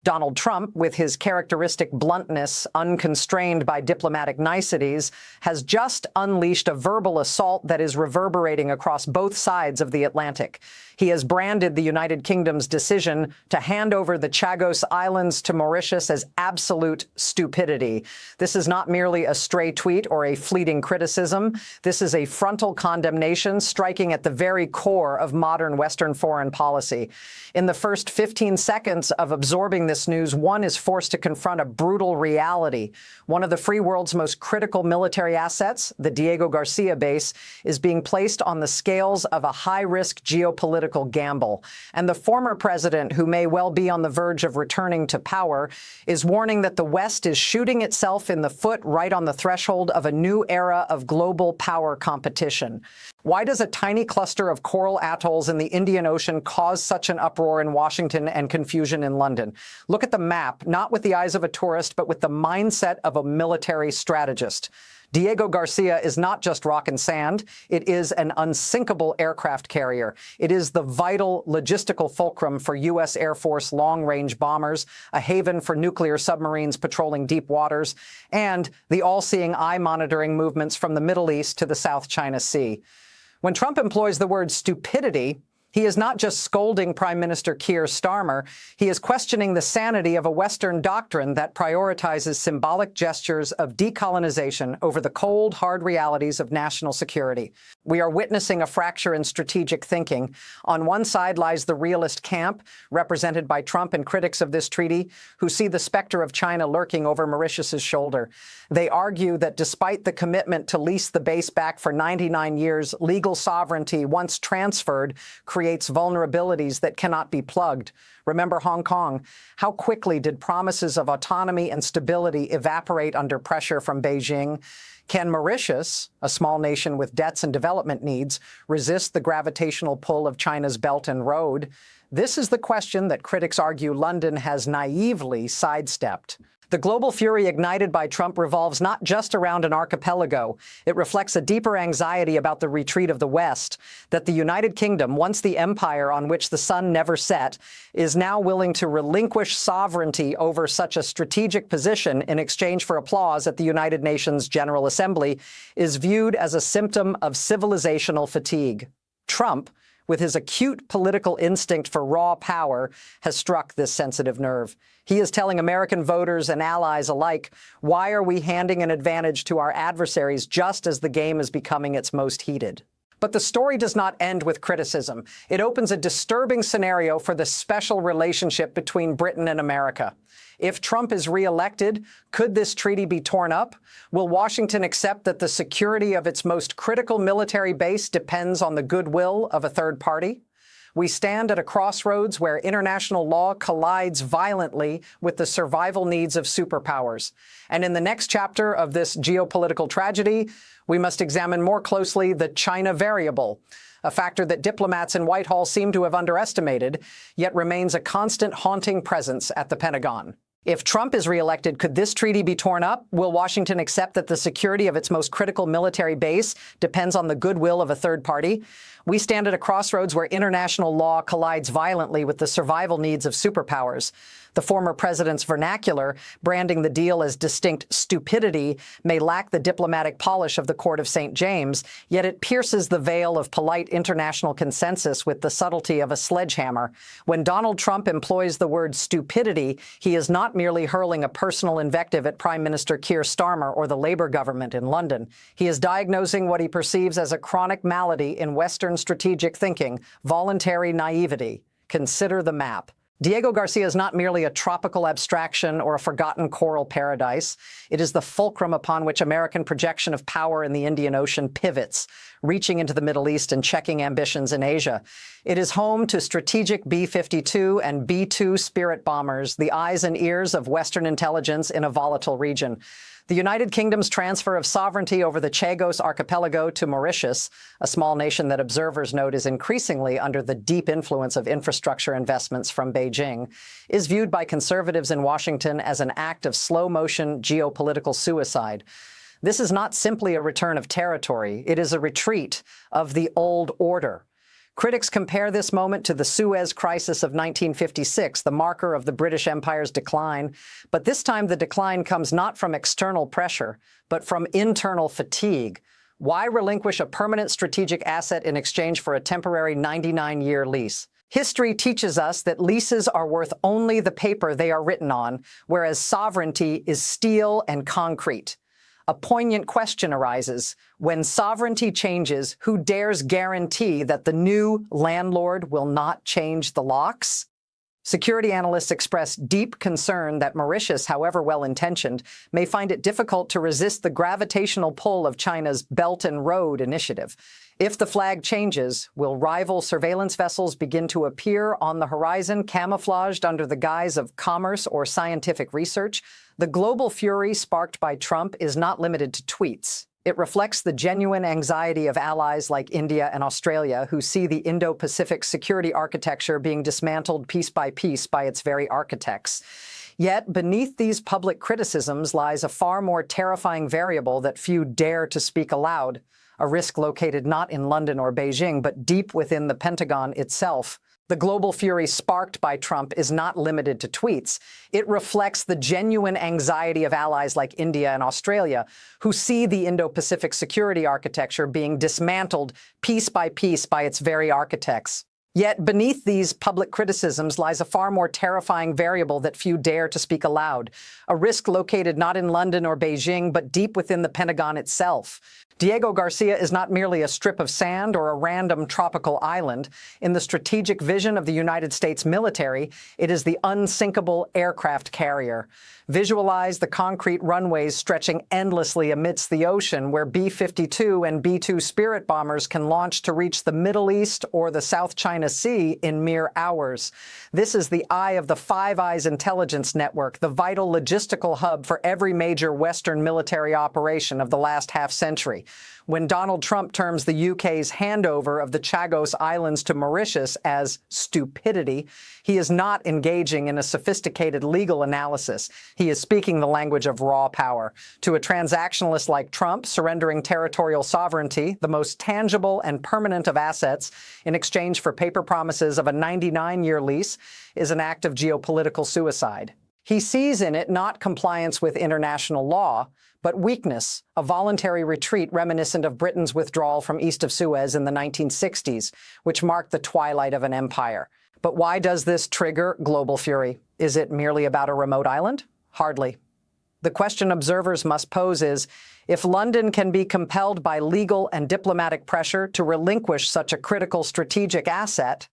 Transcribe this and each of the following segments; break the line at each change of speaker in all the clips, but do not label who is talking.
Donald Trump, with his characteristic bluntness, unconstrained by diplomatic niceties, has just unleashed a verbal assault that is reverberating across both sides of the Atlantic. He has branded the United Kingdom's decision to hand over the Chagos Islands to Mauritius as absolute stupidity. This is not merely a stray tweet or a fleeting criticism. This is a frontal condemnation striking at the very core of modern Western foreign policy. In the first 15 seconds of absorbing this news, one is forced to confront a brutal reality. One of the free world's most critical military assets, the Diego Garcia base, is being placed on the scales of a high-risk geopolitical gamble. And the former president, who may well be on the verge of returning to power, is warning that the West is shooting itself in the foot right on the threshold of a new era of global power competition. Why does a tiny cluster of coral atolls in the Indian Ocean cause such an uproar in Washington and confusion in London? Look at the map, not with the eyes of a tourist, but with the mindset of a military strategist. Diego Garcia is not just rock and sand. It is an unsinkable aircraft carrier. It is the vital logistical fulcrum for U.S. Air Force long-range bombers, a haven for nuclear submarines patrolling deep waters, and the all-seeing eye monitoring movements from the Middle East to the South China Sea. When Trump employs the word stupidity, he is not just scolding Prime Minister Keir Starmer, he is questioning the sanity of a Western doctrine that prioritizes symbolic gestures of decolonization over the cold, hard realities of national security. We are witnessing a fracture in strategic thinking. On one side lies the realist camp, represented by Trump and critics of this treaty, who see the specter of China lurking over Mauritius's shoulder. They argue that despite the commitment to lease the base back for 99 years, legal sovereignty, once transferred, creates vulnerabilities that cannot be plugged. Remember Hong Kong. How quickly did promises of autonomy and stability evaporate under pressure from Beijing? Can Mauritius, a small nation with debts and development needs, resist the gravitational pull of China's Belt and Road? This is the question that critics argue London has naively sidestepped. The global fury ignited by Trump revolves not just around an archipelago. It reflects a deeper anxiety about the retreat of the West, that the United Kingdom, once the empire on which the sun never set, is now willing to relinquish sovereignty over such a strategic position in exchange for applause at the United Nations General Assembly, is viewed as a symptom of civilizational fatigue. Trump, with his acute political instinct for raw power, has struck this sensitive nerve. He is telling American voters and allies alike, why are we handing an advantage to our adversaries just as the game is becoming its most heated? But the story does not end with criticism. It opens a disturbing scenario for the special relationship between Britain and America. If Trump is re-elected, could this treaty be torn up? Will Washington accept that the security of its most critical military base depends on the goodwill of a third party? We stand at a crossroads where international law collides violently with the survival needs of superpowers. And in the next chapter of this geopolitical tragedy, we must examine more closely the China variable, a factor that diplomats in Whitehall seem to have underestimated, yet remains a constant haunting presence at the Pentagon. If Trump is re-elected, could this treaty be torn up? Will Washington accept that the security of its most critical military base depends on the goodwill of a third party? We stand at a crossroads where international law collides violently with the survival needs of superpowers. The former president's vernacular, branding the deal as distinct stupidity, may lack the diplomatic polish of the Court of St. James, yet it pierces the veil of polite international consensus with the subtlety of a sledgehammer. When Donald Trump employs the word stupidity, he is not merely hurling a personal invective at Prime Minister Keir Starmer or the Labour government in London. He is diagnosing what he perceives as a chronic malady in Western strategic thinking, voluntary naivety. Consider the map. Diego Garcia is not merely a tropical abstraction or a forgotten coral paradise. It is the fulcrum upon which American projection of power in the Indian Ocean pivots, reaching into the Middle East and checking ambitions in Asia. It is home to strategic B-52 and B-2 Spirit bombers, the eyes and ears of Western intelligence in a volatile region. The United Kingdom's transfer of sovereignty over the Chagos archipelago to Mauritius, a small nation that observers note is increasingly under the deep influence of infrastructure investments from Beijing, is viewed by conservatives in Washington as an act of slow-motion geopolitical suicide. This is not simply a return of territory. It is a retreat of the old order. Critics compare this moment to the Suez Crisis of 1956, the marker of the British Empire's decline. But this time the decline comes not from external pressure, but from internal fatigue. Why relinquish a permanent strategic asset in exchange for a temporary 99-year lease? History teaches us that leases are worth only the paper they are written on, whereas sovereignty is steel and concrete. A poignant question arises. When sovereignty changes, who dares guarantee that the new landlord will not change the locks? Security analysts express deep concern that Mauritius, however well-intentioned, may find it difficult to resist the gravitational pull of China's Belt and Road initiative. If the flag changes, will rival surveillance vessels begin to appear on the horizon, camouflaged under the guise of commerce or scientific research? The global fury sparked by Trump is not limited to tweets. It reflects the genuine anxiety of allies like India and Australia, who see the Indo-Pacific security architecture being dismantled piece by its very architects. Yet, beneath these public criticisms lies a far more terrifying variable that few dare to speak aloud, a risk located not in London or Beijing, but deep within the Pentagon itself. The global fury sparked by Trump is not limited to tweets. It reflects the genuine anxiety of allies like India and Australia, who see the Indo-Pacific security architecture being dismantled piece by its very architects. Yet beneath these public criticisms lies a far more terrifying variable that few dare to speak aloud, a risk located not in London or Beijing, but deep within the Pentagon itself. Diego Garcia is not merely a strip of sand or a random tropical island. In the strategic vision of the United States military, it is the unsinkable aircraft carrier. Visualize the concrete runways stretching endlessly amidst the ocean, where B-52 and B-2 Spirit bombers can launch to reach the Middle East or the South China Sea in mere hours. This is the eye of the Five Eyes intelligence network, the vital logistical hub for every major Western military operation of the last half-century. When Donald Trump terms the UK's handover of the Chagos Islands to Mauritius as stupidity, he is not engaging in a sophisticated legal analysis. He is speaking the language of raw power. To a transactionalist like Trump, surrendering territorial sovereignty, the most tangible and permanent of assets, in exchange for paper promises of a 99-year lease, is an act of geopolitical suicide. He sees in it not compliance with international law, but weakness, a voluntary retreat reminiscent of Britain's withdrawal from east of Suez in the 1960s, which marked the twilight of an empire. But why does this trigger global fury? Is it merely about a remote island? Hardly. The question observers must pose is, if London can be compelled by legal and diplomatic pressure to relinquish such a critical strategic asset,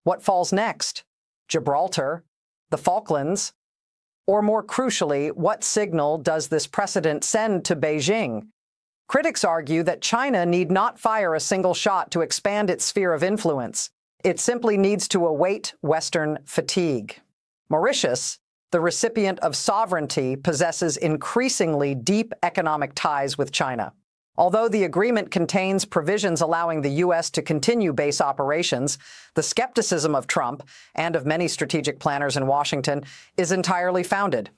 what falls next? Gibraltar? The Falklands? Or more crucially, what signal does this precedent send to Beijing? Critics argue that China need not fire a single shot to expand its sphere of influence. It simply needs to await Western fatigue. Mauritius, the recipient of sovereignty, possesses increasingly deep economic ties with China. Although the agreement contains provisions allowing the U.S. to continue base operations, the skepticism of Trump and of many strategic planners in Washington is entirely founded.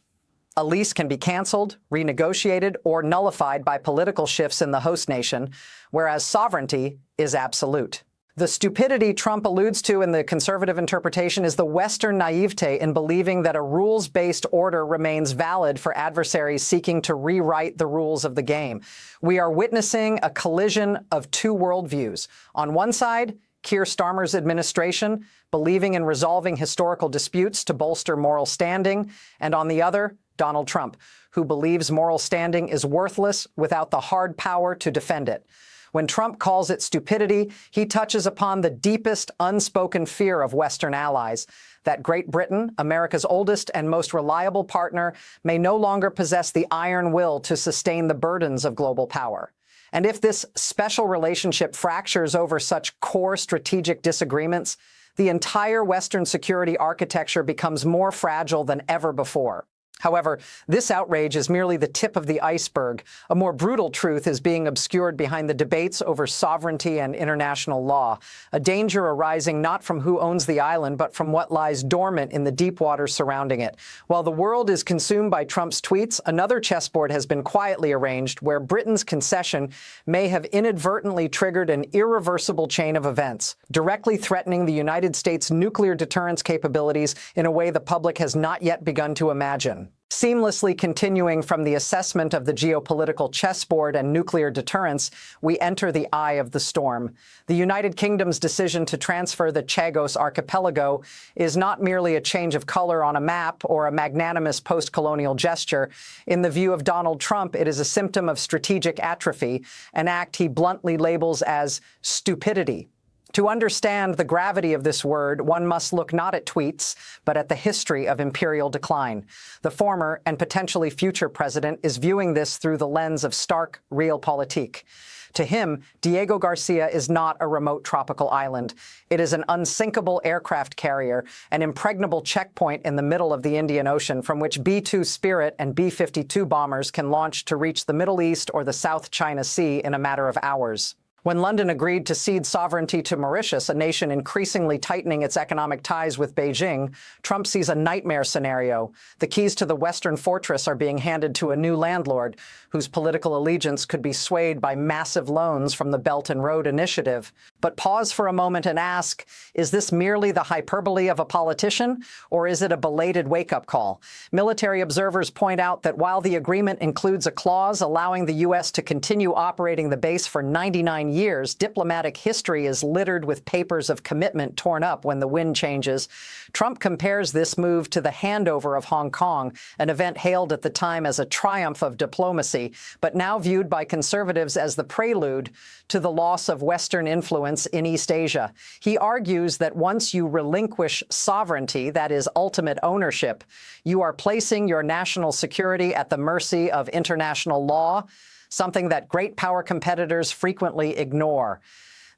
A lease can be canceled, renegotiated, or nullified by political shifts in the host nation, whereas sovereignty is absolute. The stupidity Trump alludes to in the conservative interpretation is the Western naivete in believing that a rules-based order remains valid for adversaries seeking to rewrite the rules of the game. We are witnessing a collision of two worldviews. On one side, Keir Starmer's administration, believing in resolving historical disputes to bolster moral standing, and on the other, Donald Trump, who believes moral standing is worthless without the hard power to defend it. When Trump calls it stupidity, he touches upon the deepest unspoken fear of Western allies, that Great Britain, America's oldest and most reliable partner, may no longer possess the iron will to sustain the burdens of global power. And if this special relationship fractures over such core strategic disagreements, the entire Western security architecture becomes more fragile than ever before. However, this outrage is merely the tip of the iceberg. A more brutal truth is being obscured behind the debates over sovereignty and international law, a danger arising not from who owns the island, but from what lies dormant in the deep water surrounding it. While the world is consumed by Trump's tweets, another chessboard has been quietly arranged where Britain's concession may have inadvertently triggered an irreversible chain of events, directly threatening the United States' nuclear deterrence capabilities in a way the public has not yet begun to imagine. Seamlessly continuing from the assessment of the geopolitical chessboard and nuclear deterrence, we enter the eye of the storm. The United Kingdom's decision to transfer the Chagos archipelago is not merely a change of color on a map or a magnanimous post-colonial gesture. In the view of Donald Trump, it is a symptom of strategic atrophy, an act he bluntly labels as stupidity. To understand the gravity of this word, one must look not at tweets, but at the history of imperial decline. The former and potentially future president is viewing this through the lens of stark realpolitik. To him, Diego Garcia is not a remote tropical island. It is an unsinkable aircraft carrier, an impregnable checkpoint in the middle of the Indian Ocean from which B-2 Spirit and B-52 bombers can launch to reach the Middle East or the South China Sea in a matter of hours. When London agreed to cede sovereignty to Mauritius, a nation increasingly tightening its economic ties with Beijing, Trump sees a nightmare scenario. The keys to the Western fortress are being handed to a new landlord, whose political allegiance could be swayed by massive loans from the Belt and Road Initiative. But pause for a moment and ask, is this merely the hyperbole of a politician, or is it a belated wake-up call? Military observers point out that while the agreement includes a clause allowing the U.S. to continue operating the base for 99 years, diplomatic history is littered with papers of commitment torn up when the wind changes. Trump compares this move to the handover of Hong Kong, an event hailed at the time as a triumph of diplomacy, but now viewed by conservatives as the prelude to the loss of Western influence in East Asia. He argues that once you relinquish sovereignty, that is, ultimate ownership, you are placing your national security at the mercy of international law, something that great power competitors frequently ignore.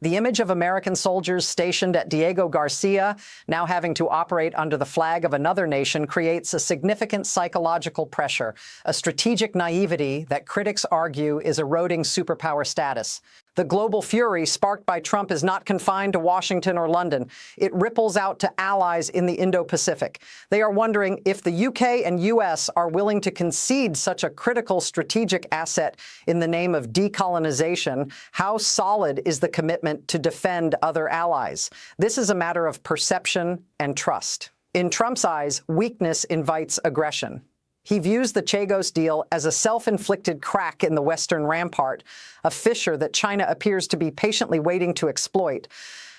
The image of American soldiers stationed at Diego Garcia, now having to operate under the flag of another nation, creates a significant psychological pressure, a strategic naivety that critics argue is eroding superpower status. The global fury sparked by Trump is not confined to Washington or London. It ripples out to allies in the Indo-Pacific. They are wondering if the UK and US are willing to concede such a critical strategic asset in the name of decolonization. How solid is the commitment to defend other allies? This is a matter of perception and trust. In Trump's eyes, weakness invites aggression. He views the Chagos deal as a self-inflicted crack in the Western rampart, a fissure that China appears to be patiently waiting to exploit.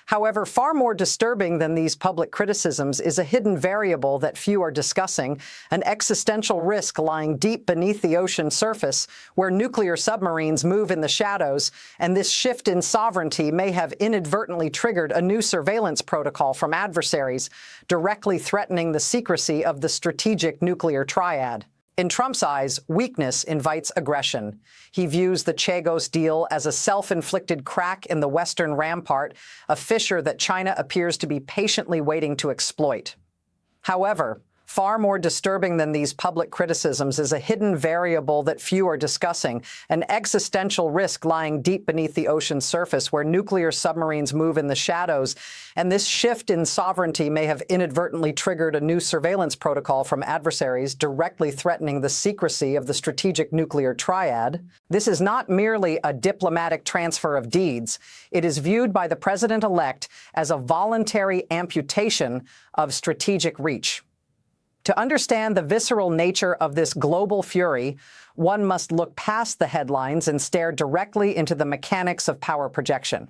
However, far more disturbing than these public criticisms is a hidden variable that few are discussing, an existential risk lying deep beneath the ocean surface, where nuclear submarines move in the shadows, and this shift in sovereignty may have inadvertently triggered a new surveillance protocol from adversaries, directly threatening the secrecy of the strategic nuclear triad. In Trump's eyes, weakness invites aggression. He views the Chagos deal as a self-inflicted crack in the Western rampart, a fissure that China appears to be patiently waiting to exploit. However, far more disturbing than these public criticisms is a hidden variable that few are discussing, an existential risk lying deep beneath the ocean's surface where nuclear submarines move in the shadows, and this shift in sovereignty may have inadvertently triggered a new surveillance protocol from adversaries directly threatening the secrecy of the strategic nuclear triad. This is not merely a diplomatic transfer of deeds. It is viewed by the president-elect as a voluntary amputation of strategic reach. To understand the visceral nature of this global fury, one must look past the headlines and stare directly into the mechanics of power projection.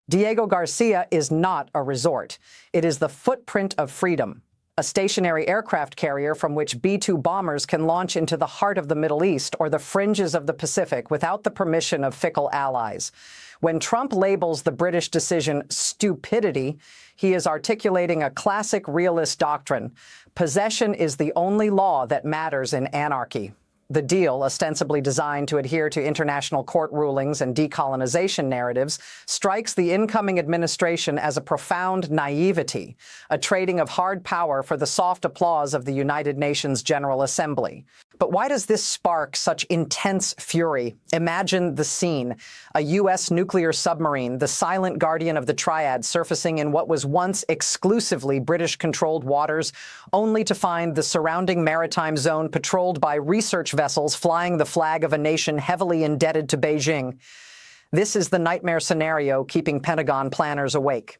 Diego Garcia is not a resort. It is the footprint of freedom, a stationary aircraft carrier from which B-2 bombers can launch into the heart of the Middle East or the fringes of the Pacific without the permission of fickle allies. When Trump labels the British decision stupidity, he is articulating a classic realist doctrine. Possession is the only law that matters in anarchy. The deal, ostensibly designed to adhere to international court rulings and decolonization narratives, strikes the incoming administration as a profound naivety, a trading of hard power for the soft applause of the United Nations General Assembly. But why does this spark such intense fury? Imagine the scene. A U.S. nuclear submarine, the silent guardian of the triad, surfacing in what was once exclusively British-controlled waters, only to find the surrounding maritime zone patrolled by research vessels flying the flag of a nation heavily indebted to Beijing. This is the nightmare scenario keeping Pentagon planners awake.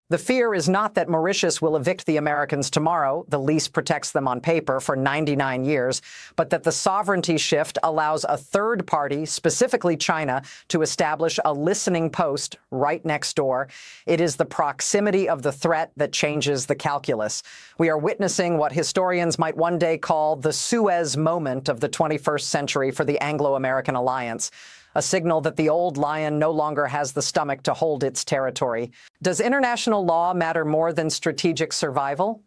The fear is not that Mauritius will evict the Americans tomorrow, the lease protects them on paper for 99 years, but that the sovereignty shift allows a third party, specifically China, to establish a listening post right next door. It is the proximity of the threat that changes the calculus. We are witnessing what historians might one day call the Suez moment of the 21st century for the Anglo-American alliance. A signal that the old lion no longer has the stomach to hold its territory. Does international law matter more than strategic survival?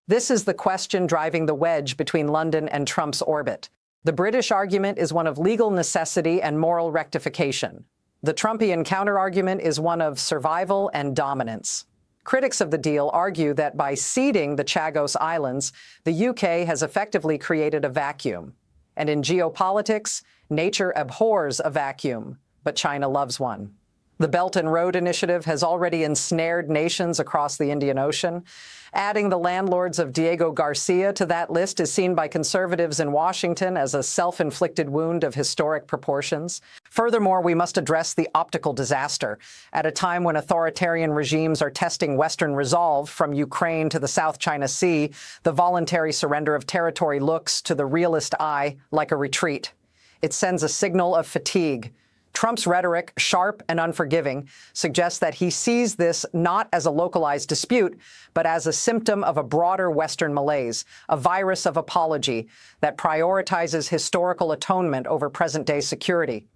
This is the question driving the wedge between London and Trump's orbit. The British argument is one of legal necessity and moral rectification. The Trumpian counterargument is one of survival and dominance. Critics of the deal argue that by ceding the Chagos Islands, the UK has effectively created a vacuum. And in geopolitics, nature abhors a vacuum, but China loves one. The Belt and Road Initiative has already ensnared nations across the Indian Ocean. Adding the landlords of Diego Garcia to that list is seen by conservatives in Washington as a self-inflicted wound of historic proportions. Furthermore, we must address the optical disaster. At a time when authoritarian regimes are testing Western resolve, from Ukraine to the South China Sea, the voluntary surrender of territory looks, to the realist eye, like a retreat. It sends a signal of fatigue. Trump's rhetoric, sharp and unforgiving, suggests that he sees this not as a localized dispute, but as a symptom of a broader Western malaise, a virus of apology that prioritizes historical atonement over present-day security.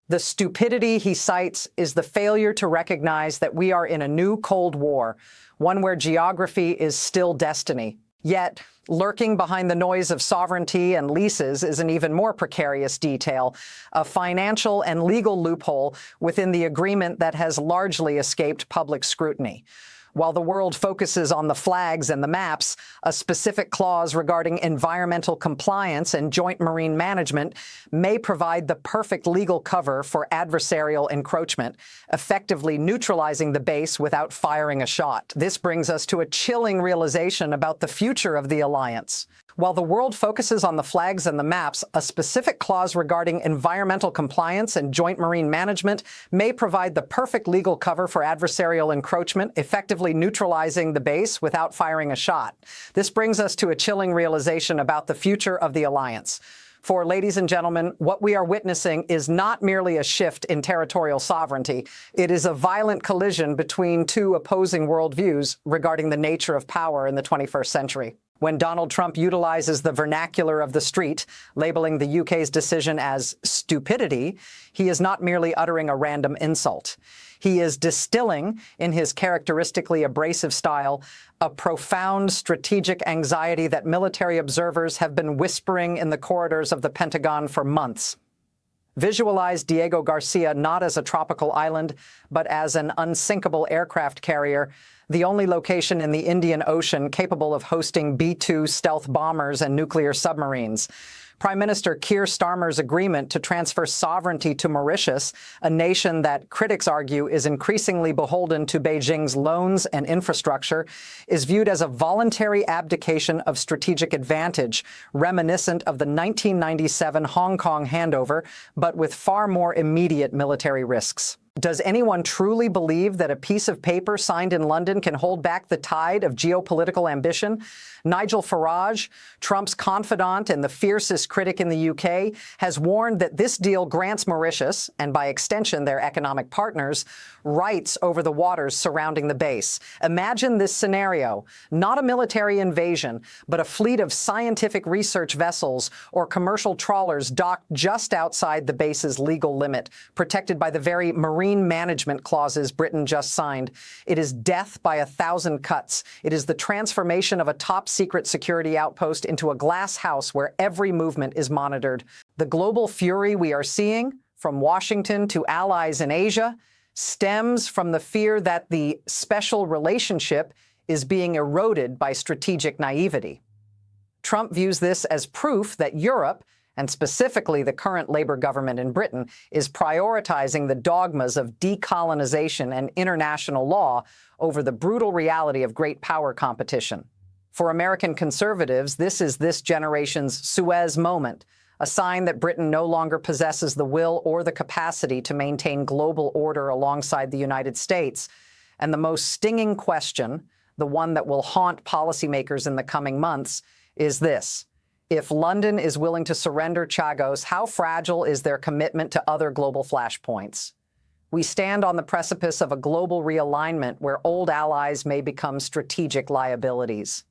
The stupidity he cites is the failure to recognize that we are in a new Cold War, one where geography is still destiny. Yet, lurking behind the noise of sovereignty and leases is an even more precarious detail, a financial and legal loophole within the agreement that has largely escaped public scrutiny. While the world focuses on the flags and the maps, a specific clause regarding environmental compliance and joint marine management may provide the perfect legal cover for adversarial encroachment, effectively neutralizing the base without firing a shot. This brings us to a chilling realization about the future of the alliance. While the world focuses on the flags and the maps, a specific clause regarding environmental compliance and joint marine management may provide the perfect legal cover for adversarial encroachment, effectively neutralizing the base without firing a shot. This brings us to a chilling realization about the future of the alliance. For, ladies and gentlemen, what we are witnessing is not merely a shift in territorial sovereignty. It is a violent collision between two opposing worldviews regarding the nature of power in the 21st century. When Donald Trump utilizes the vernacular of the street, labeling the UK's decision as stupidity, he is not merely uttering a random insult. He is distilling, in his characteristically abrasive style, a profound strategic anxiety that military observers have been whispering in the corridors of the Pentagon for months. Visualize Diego Garcia not as a tropical island, but as an unsinkable aircraft carrier, the only location in the Indian Ocean capable of hosting B-2 stealth bombers and nuclear submarines. Prime Minister Keir Starmer's agreement to transfer sovereignty to Mauritius, a nation that critics argue is increasingly beholden to Beijing's loans and infrastructure, is viewed as a voluntary abdication of strategic advantage, reminiscent of the 1997 Hong Kong handover, but with far more immediate military risks. Does anyone truly believe that a piece of paper signed in London can hold back the tide of geopolitical ambition? Nigel Farage, Trump's confidant and the fiercest critic in the UK, has warned that this deal grants Mauritius, and by extension their economic partners, rights over the waters surrounding the base. Imagine this scenario: not a military invasion, but a fleet of scientific research vessels or commercial trawlers docked just outside the base's legal limit, protected by the very marine green management clauses Britain just signed. It is death by 1,000 cuts. It is the transformation of a top-secret security outpost into a glass house where every movement is monitored. The global fury we are seeing, from Washington to allies in Asia, stems from the fear that the special relationship is being eroded by strategic naivety. Trump views this as proof that Europe, and specifically the current Labour government in Britain, is prioritizing the dogmas of decolonization and international law over the brutal reality of great power competition. For American conservatives, this is this generation's Suez moment, a sign that Britain no longer possesses the will or the capacity to maintain global order alongside the United States. And the most stinging question, the one that will haunt policymakers in the coming months, is this. If London is willing to surrender Chagos, how fragile is their commitment to other global flashpoints? We stand on the precipice of a global realignment where old allies may become strategic liabilities.